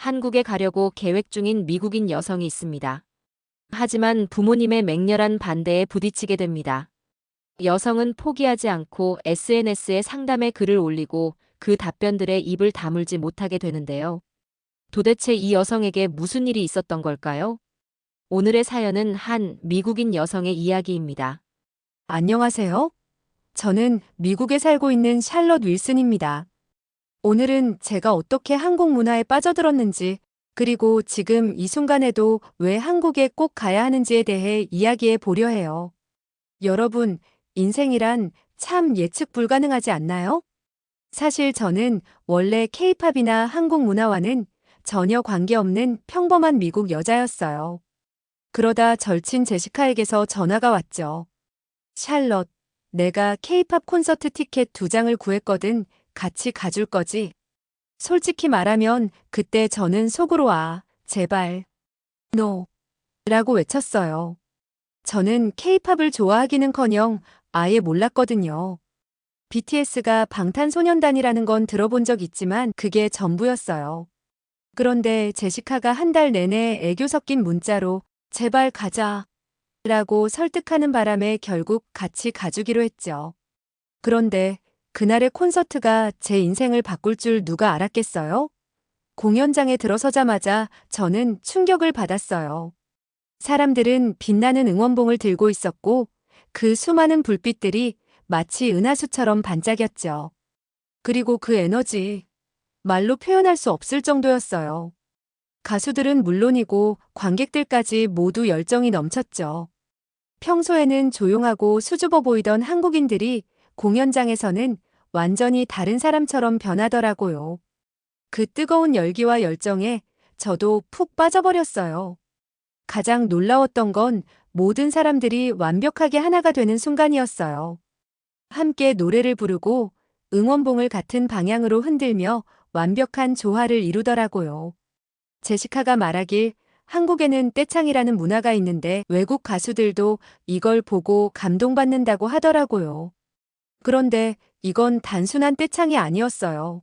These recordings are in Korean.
한국에 가려고 계획 중인 미국인 여성이 있습니다. 하지만 부모님의 맹렬한 반대에 부딪히게 됩니다. 여성은 포기하지 않고 SNS에 상담의 글을 올리고 그 답변들에 입을 다물지 못하게 되는데요. 도대체 이 여성에게 무슨 일이 있었던 걸까요? 오늘의 사연은 한 미국인 여성의 이야기입니다. 안녕하세요. 저는 미국에 살고 있는 샬럿 윌슨입니다. 오늘은 제가 어떻게 한국 문화에 빠져들었는지, 그리고 지금 이 순간에도 왜 한국에 꼭 가야 하는지에 대해 이야기해 보려 해요. 여러분, 인생이란 참 예측 불가능하지 않나요? 사실 저는 원래 케이팝이나 한국 문화와는 전혀 관계없는 평범한 미국 여자였어요. 그러다 절친 제시카에게서 전화가 왔죠. 샬럿, 내가 케이팝 콘서트 티켓 2장을 구했거든. 같이 가줄 거지? 솔직히 말하면 그때 저는 속으로 제발, NO 라고 외쳤어요. 저는 케이팝을 좋아하기는커녕 아예 몰랐거든요. BTS가 방탄소년단이라는 건 들어본 적 있지만 그게 전부였어요. 그런데 제시카가 한 달 내내 애교 섞인 문자로 제발 가자 라고 설득하는 바람에 결국 같이 가주기로 했죠. 그런데 그날의 콘서트가 제 인생을 바꿀 줄 누가 알았겠어요? 공연장에 들어서자마자 저는 충격을 받았어요. 사람들은 빛나는 응원봉을 들고 있었고 그 수많은 불빛들이 마치 은하수처럼 반짝였죠. 그리고 그 에너지, 말로 표현할 수 없을 정도였어요. 가수들은 물론이고 관객들까지 모두 열정이 넘쳤죠. 평소에는 조용하고 수줍어 보이던 한국인들이 공연장에서는 완전히 다른 사람처럼 변하더라고요. 그 뜨거운 열기와 열정에 저도 푹 빠져버렸어요. 가장 놀라웠던 건 모든 사람들이 완벽하게 하나가 되는 순간이었어요. 함께 노래를 부르고 응원봉을 같은 방향으로 흔들며 완벽한 조화를 이루더라고요. 제시카가 말하길 한국에는 떼창이라는 문화가 있는데 외국 가수들도 이걸 보고 감동받는다고 하더라고요. 그런데 이건 단순한 떼창이 아니었어요.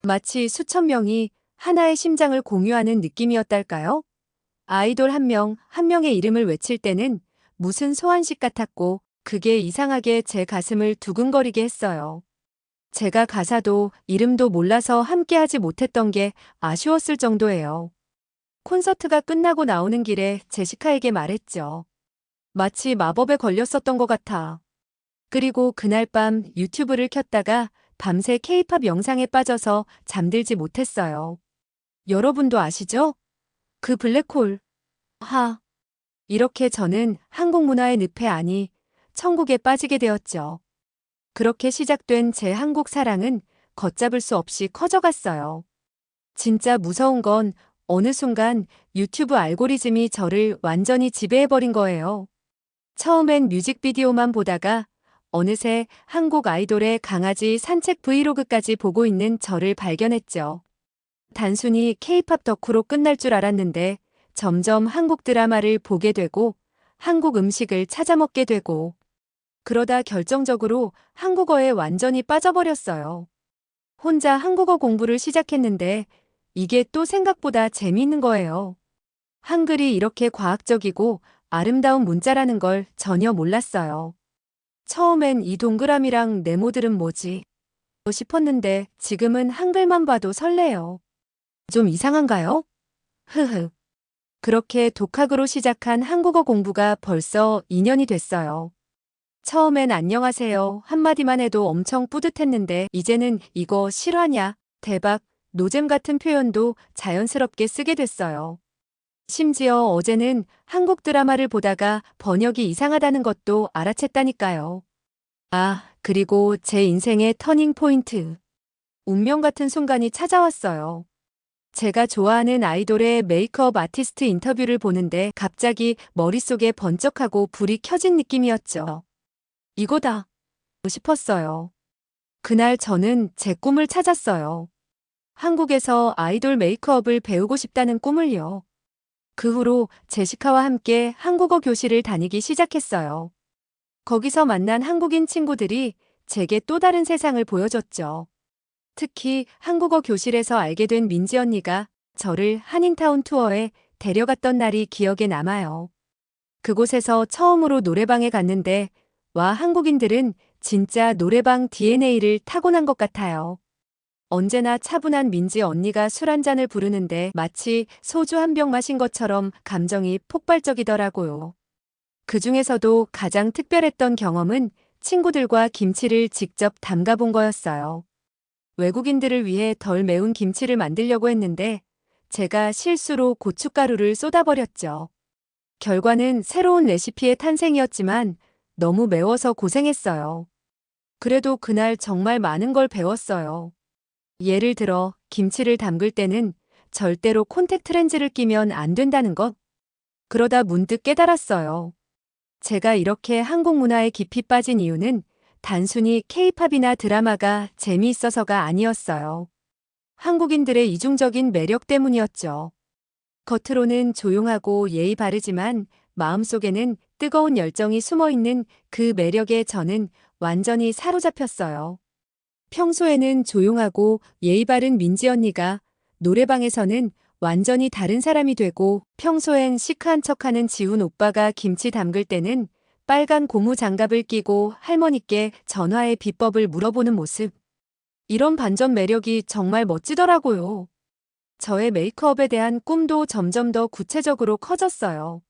마치 수천 명이 하나의 심장을 공유하는 느낌이었달까요? 아이돌 한 명, 한 명의 이름을 외칠 때는 무슨 소환식 같았고 그게 이상하게 제 가슴을 두근거리게 했어요. 제가 가사도 이름도 몰라서 함께하지 못했던 게 아쉬웠을 정도예요. 콘서트가 끝나고 나오는 길에 제시카에게 말했죠. 마치 마법에 걸렸었던 것 같아. 그리고 그날 밤 유튜브를 켰다가 밤새 케이팝 영상에 빠져서 잠들지 못했어요. 여러분도 아시죠? 그 블랙홀. 이렇게 저는 한국 문화의 늪에 천국에 빠지게 되었죠. 그렇게 시작된 제 한국 사랑은 걷잡을 수 없이 커져갔어요. 진짜 무서운 건 어느 순간 유튜브 알고리즘이 저를 완전히 지배해버린 거예요. 처음엔 뮤직비디오만 보다가 어느새 한국 아이돌의 강아지 산책 브이로그까지 보고 있는 저를 발견했죠. 단순히 케이팝 덕후로 끝날 줄 알았는데 점점 한국 드라마를 보게 되고 한국 음식을 찾아 먹게 되고 그러다 결정적으로 한국어에 완전히 빠져버렸어요. 혼자 한국어 공부를 시작했는데 이게 또 생각보다 재미있는 거예요. 한글이 이렇게 과학적이고 아름다운 문자라는 걸 전혀 몰랐어요. 처음엔 이 동그라미랑 네모들은 뭐지? 싶었는데 지금은 한글만 봐도 설레요. 좀 이상한가요? 흐흐. 그렇게 독학으로 시작한 한국어 공부가 벌써 2년이 됐어요. 처음엔 안녕하세요 한마디만 해도 엄청 뿌듯했는데 이제는 이거 실화냐, 대박, 노잼 같은 표현도 자연스럽게 쓰게 됐어요. 심지어 어제는 한국 드라마를 보다가 번역이 이상하다는 것도 알아챘다니까요. 그리고 제 인생의 터닝 포인트. 운명 같은 순간이 찾아왔어요. 제가 좋아하는 아이돌의 메이크업 아티스트 인터뷰를 보는데 갑자기 머릿속에 번쩍하고 불이 켜진 느낌이었죠. 이거다 싶었어요. 그날 저는 제 꿈을 찾았어요. 한국에서 아이돌 메이크업을 배우고 싶다는 꿈을요. 그 후로 제시카와 함께 한국어 교실을 다니기 시작했어요. 거기서 만난 한국인 친구들이 제게 또 다른 세상을 보여줬죠. 특히 한국어 교실에서 알게 된 민지 언니가 저를 한인타운 투어에 데려갔던 날이 기억에 남아요. 그곳에서 처음으로 노래방에 갔는데, 와, 한국인들은 진짜 노래방 DNA를 타고난 것 같아요. 언제나 차분한 민지 언니가 술 한 잔을 부르는데 마치 소주 한 병 마신 것처럼 감정이 폭발적이더라고요. 그 중에서도 가장 특별했던 경험은 친구들과 김치를 직접 담가본 거였어요. 외국인들을 위해 덜 매운 김치를 만들려고 했는데 제가 실수로 고춧가루를 쏟아버렸죠. 결과는 새로운 레시피의 탄생이었지만 너무 매워서 고생했어요. 그래도 그날 정말 많은 걸 배웠어요. 예를 들어 김치를 담글 때는 절대로 콘택트 렌즈를 끼면 안 된다는 것. 그러다 문득 깨달았어요. 제가 이렇게 한국 문화에 깊이 빠진 이유는 단순히 케이팝이나 드라마가 재미있어서가 아니었어요. 한국인들의 이중적인 매력 때문이었죠. 겉으로는 조용하고 예의 바르지만 마음속에는 뜨거운 열정이 숨어 있는 그 매력에 저는 완전히 사로잡혔어요. 평소에는 조용하고 예의 바른 민지 언니가 노래방에서는 완전히 다른 사람이 되고, 평소엔 시크한 척하는 지훈 오빠가 김치 담글 때는 빨간 고무 장갑을 끼고 할머니께 전화의 비법을 물어보는 모습. 이런 반전 매력이 정말 멋지더라고요. 저의 메이크업에 대한 꿈도 점점 더 구체적으로 커졌어요.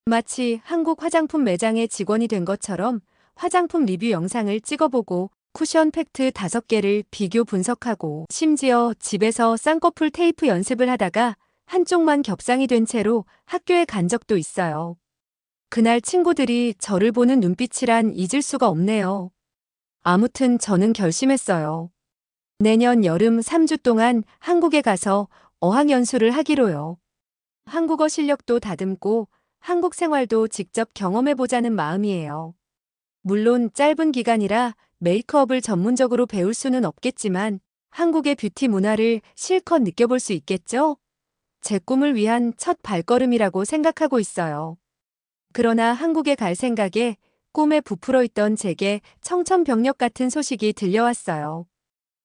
마치 한국 화장품 매장의 직원이 된 것처럼 화장품 리뷰 영상을 찍어보고 쿠션 팩트 5개를 비교 분석하고, 심지어 집에서 쌍꺼풀 테이프 연습을 하다가 한쪽만 겹상이 된 채로 학교에 간 적도 있어요. 그날 친구들이 저를 보는 눈빛이란 잊을 수가 없네요. 아무튼 저는 결심했어요. 내년 여름 3주 동안 한국에 가서 어학연수를 하기로요. 한국어 실력도 다듬고 한국 생활도 직접 경험해보자는 마음이에요. 물론 짧은 기간이라 메이크업을 전문적으로 배울 수는 없겠지만 한국의 뷰티 문화를 실컷 느껴볼 수 있겠죠? 제 꿈을 위한 첫 발걸음이라고 생각하고 있어요. 그러나 한국에 갈 생각에 꿈에 부풀어 있던 제게 청천벽력 같은 소식이 들려왔어요.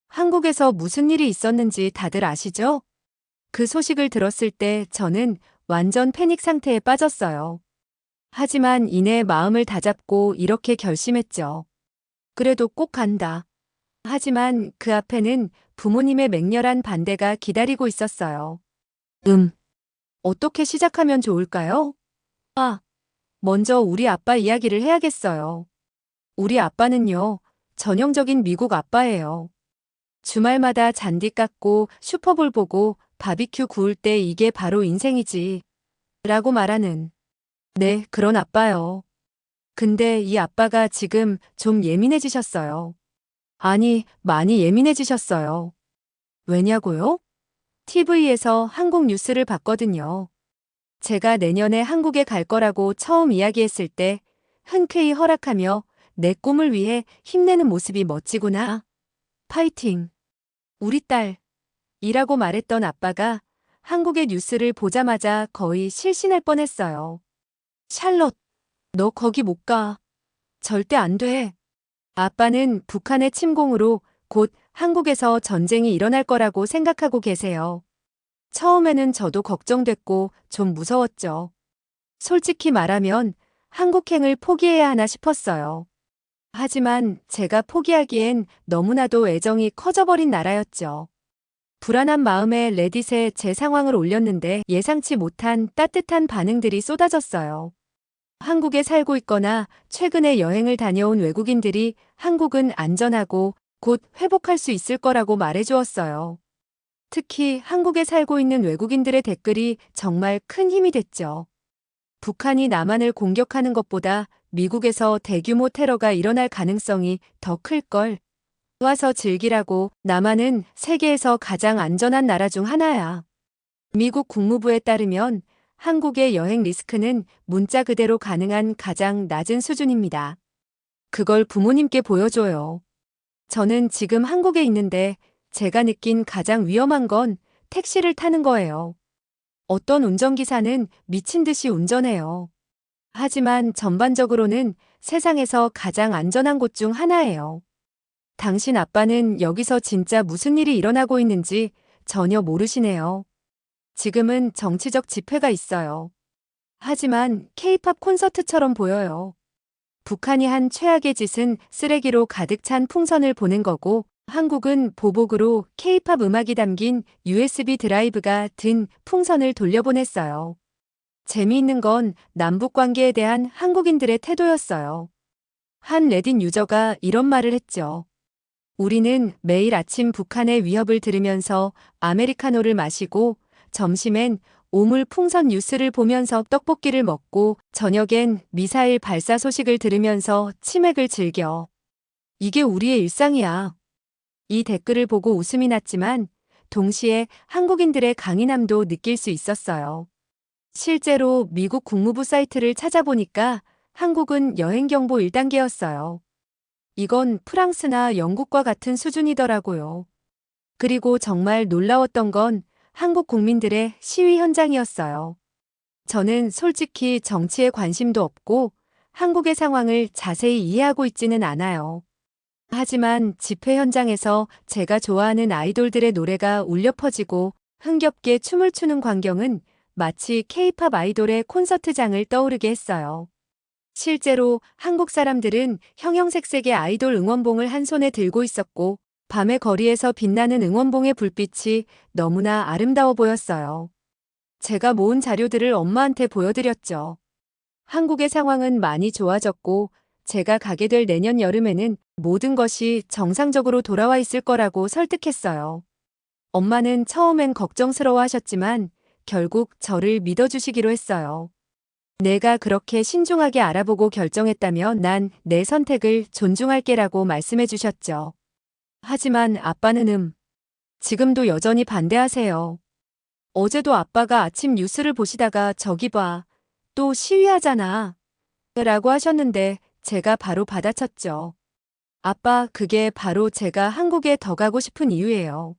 한국에서 무슨 일이 있었는지 다들 아시죠? 그 소식을 들었을 때 저는 완전 패닉 상태에 빠졌어요. 하지만 이내 마음을 다잡고 이렇게 결심했죠. 그래도 꼭 간다. 하지만 그 앞에는 부모님의 맹렬한 반대가 기다리고 있었어요. 어떻게 시작하면 좋을까요? 먼저 우리 아빠 이야기를 해야겠어요. 우리 아빠는요, 전형적인 미국 아빠예요. 주말마다 잔디 깎고 슈퍼볼 보고 바비큐 구울 때 이게 바로 인생이지. 라고 말하는. 네, 그런 아빠요. 근데 이 아빠가 지금 좀 예민해지셨어요. 아니, 많이 예민해지셨어요. 왜냐고요? TV에서 한국 뉴스를 봤거든요. 제가 내년에 한국에 갈 거라고 처음 이야기했을 때 흔쾌히 허락하며 내 꿈을 위해 힘내는 모습이 멋지구나. 파이팅. 우리 딸. 이라고 말했던 아빠가 한국의 뉴스를 보자마자 거의 실신할 뻔했어요. 샬롯, 너 거기 못 가. 절대 안 돼. 아빠는 북한의 침공으로 곧 한국에서 전쟁이 일어날 거라고 생각하고 계세요. 처음에는 저도 걱정됐고 좀 무서웠죠. 솔직히 말하면 한국행을 포기해야 하나 싶었어요. 하지만 제가 포기하기엔 너무나도 애정이 커져버린 나라였죠. 불안한 마음에 레딧에 제 상황을 올렸는데 예상치 못한 따뜻한 반응들이 쏟아졌어요. 한국에 살고 있거나 최근에 여행을 다녀온 외국인들이 한국은 안전하고 곧 회복할 수 있을 거라고 말해주었어요. 특히 한국에 살고 있는 외국인들의 댓글이 정말 큰 힘이 됐죠. 북한이 남한을 공격하는 것보다 미국에서 대규모 테러가 일어날 가능성이 더 클걸. 와서 즐기라고. 남한은 세계에서 가장 안전한 나라 중 하나야. 미국 국무부에 따르면 한국의 여행 리스크는 문자 그대로 가능한 가장 낮은 수준입니다. 그걸 부모님께 보여줘요. 저는 지금 한국에 있는데 제가 느낀 가장 위험한 건 택시를 타는 거예요. 어떤 운전기사는 미친 듯이 운전해요. 하지만 전반적으로는 세상에서 가장 안전한 곳 중 하나예요. 당신 아빠는 여기서 진짜 무슨 일이 일어나고 있는지 전혀 모르시네요. 지금은 정치적 집회가 있어요. 하지만 K-팝 콘서트처럼 보여요. 북한이 한 최악의 짓은 쓰레기로 가득 찬 풍선을 보낸 거고, 한국은 보복으로 K-팝 음악이 담긴 USB 드라이브가 든 풍선을 돌려보냈어요. 재미있는 건 남북 관계에 대한 한국인들의 태도였어요. 한 레딧 유저가 이런 말을 했죠. 우리는 매일 아침 북한의 위협을 들으면서 아메리카노를 마시고 점심엔 오물 풍선 뉴스를 보면서 떡볶이를 먹고 저녁엔 미사일 발사 소식을 들으면서 치맥을 즐겨. 이게 우리의 일상이야. 이 댓글을 보고 웃음이 났지만 동시에 한국인들의 강인함도 느낄 수 있었어요. 실제로 미국 국무부 사이트를 찾아보니까 한국은 여행경보 1단계였어요. 이건 프랑스나 영국과 같은 수준이더라고요. 그리고 정말 놀라웠던 건 한국 국민들의 시위 현장이었어요. 저는 솔직히 정치에 관심도 없고 한국의 상황을 자세히 이해하고 있지는 않아요. 하지만 집회 현장에서 제가 좋아하는 아이돌들의 노래가 울려 퍼지고 흥겹게 춤을 추는 광경은 마치 K-팝 아이돌의 콘서트장을 떠오르게 했어요. 실제로 한국 사람들은 형형색색의 아이돌 응원봉을 한 손에 들고 있었고 밤의 거리에서 빛나는 응원봉의 불빛이 너무나 아름다워 보였어요. 제가 모은 자료들을 엄마한테 보여드렸죠. 한국의 상황은 많이 좋아졌고 제가 가게 될 내년 여름에는 모든 것이 정상적으로 돌아와 있을 거라고 설득했어요. 엄마는 처음엔 걱정스러워 하셨지만 결국 저를 믿어주시기로 했어요. 내가 그렇게 신중하게 알아보고 결정했다면 난 내 선택을 존중할게라고 말씀해 주셨죠. 하지만 아빠는 지금도 여전히 반대하세요. 어제도 아빠가 아침 뉴스를 보시다가 저기 봐, 또 시위하잖아. 라고 하셨는데 제가 바로 받아쳤죠. 아빠, 그게 바로 제가 한국에 더 가고 싶은 이유예요.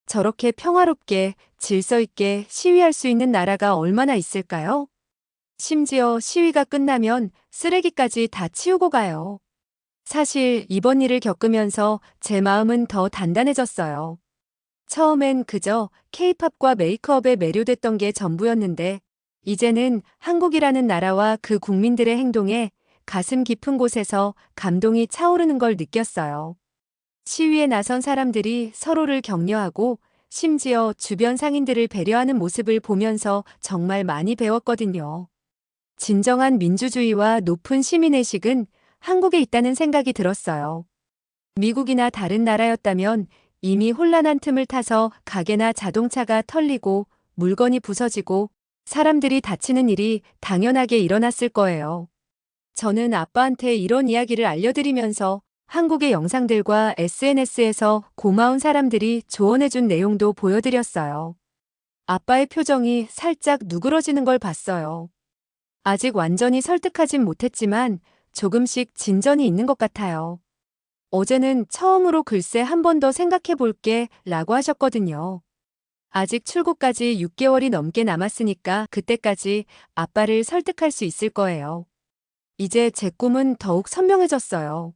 저렇게 평화롭게 질서 있게 시위할 수 있는 나라가 얼마나 있을까요? 심지어 시위가 끝나면 쓰레기까지 다 치우고 가요. 사실 이번 일을 겪으면서 제 마음은 더 단단해졌어요. 처음엔 그저 K-팝과 메이크업에 매료됐던 게 전부였는데 이제는 한국이라는 나라와 그 국민들의 행동에 가슴 깊은 곳에서 감동이 차오르는 걸 느꼈어요. 시위에 나선 사람들이 서로를 격려하고 심지어 주변 상인들을 배려하는 모습을 보면서 정말 많이 배웠거든요. 진정한 민주주의와 높은 시민의식은 한국에 있다는 생각이 들었어요. 미국이나 다른 나라였다면 이미 혼란한 틈을 타서 가게나 자동차가 털리고 물건이 부서지고 사람들이 다치는 일이 당연하게 일어났을 거예요. 저는 아빠한테 이런 이야기를 알려드리면서 한국의 영상들과 SNS에서 고마운 사람들이 조언해준 내용도 보여드렸어요. 아빠의 표정이 살짝 누그러지는 걸 봤어요. 아직 완전히 설득하진 못했지만 조금씩 진전이 있는 것 같아요. 어제는 처음으로 글쎄 한 번 더 생각해 볼게 라고 하셨거든요. 아직 출국까지 6개월이 넘게 남았으니까 그때까지 아빠를 설득할 수 있을 거예요. 이제 제 꿈은 더욱 선명해졌어요.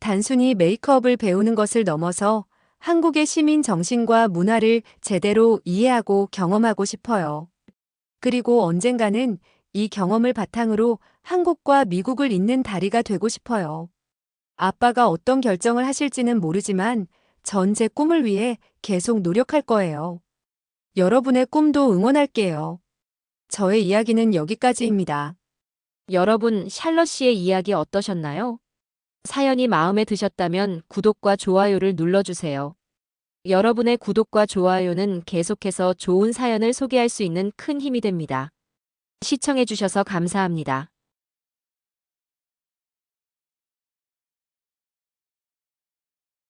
단순히 메이크업을 배우는 것을 넘어서 한국의 시민 정신과 문화를 제대로 이해하고 경험하고 싶어요. 그리고 언젠가는 이 경험을 바탕으로 한국과 미국을 잇는 다리가 되고 싶어요. 아빠가 어떤 결정을 하실지는 모르지만 전 제 꿈을 위해 계속 노력할 거예요. 여러분의 꿈도 응원할게요. 저의 이야기는 여기까지입니다. 여러분, 샬럿 씨의 이야기 어떠셨나요? 사연이 마음에 드셨다면 구독과 좋아요를 눌러주세요. 여러분의 구독과 좋아요는 계속해서 좋은 사연을 소개할 수 있는 큰 힘이 됩니다. 시청해주셔서 감사합니다.